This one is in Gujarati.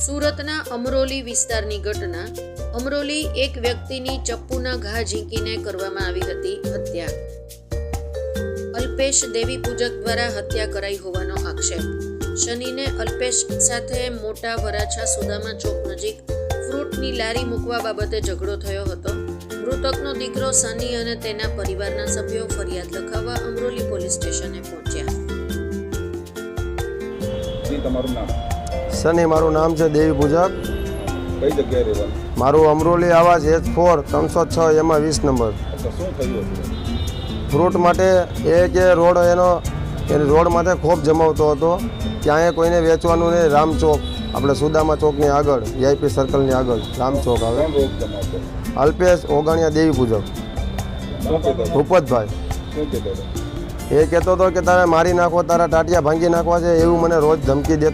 સુરતના અમરોલી વિસ્તારની ઘટના. અમરોલી એક વ્યક્તિની ચપ્પુના ઘા ઝીંકીને કરવામાં આવી હતી હત્યા. અલ્પેશ દેવી પૂજક દ્વારા હત્યા કરાઈ હોવાનો આક્ષેપ. શનિને અલ્પેશ સાથે મોટા વરાછા સુદામા ચોક નજીક ફ્રૂટની લારી મૂકવા બાબતે ઝઘડો થયો હતો. મૃતકનો દીકરો સની અને તેના પરિવારના સભ્યો ફરિયાદ લખાવવા અમરોલી પોલીસ સ્ટેશને પહોંચ્યા. તમારું નામ? સની મારું નામ છે, દેવી પૂજક. કઈ જગ્યાએ રહેવાનું? મારું અમરોલી આવાસ H4 306 એમાં 20 નંબર. શું થયું હતું? ફ્રૂટ માટે એ કે રોડ રોડ માટે ખૂબ જમાવતો હતો. ક્યાંય કોઈને વેચવાનું નહીં. રામચોક આપણે સુદામા ચોકની આગળ, VIP સર્કલની આગળ રામચોક આવે. કોણ રોગ જમાવતો? અલ્પેશ ઓગણિયા દેવી પૂજક. શું કહેતો હતો? ભૂપતભાઈ. શું કહેતો હતો? એ કહેતો હતો કે તારે મારી નાખો, તારા ટાટિયા ભાંગી નાખવા છે, એવું મને રોજ ધમકી દેતો.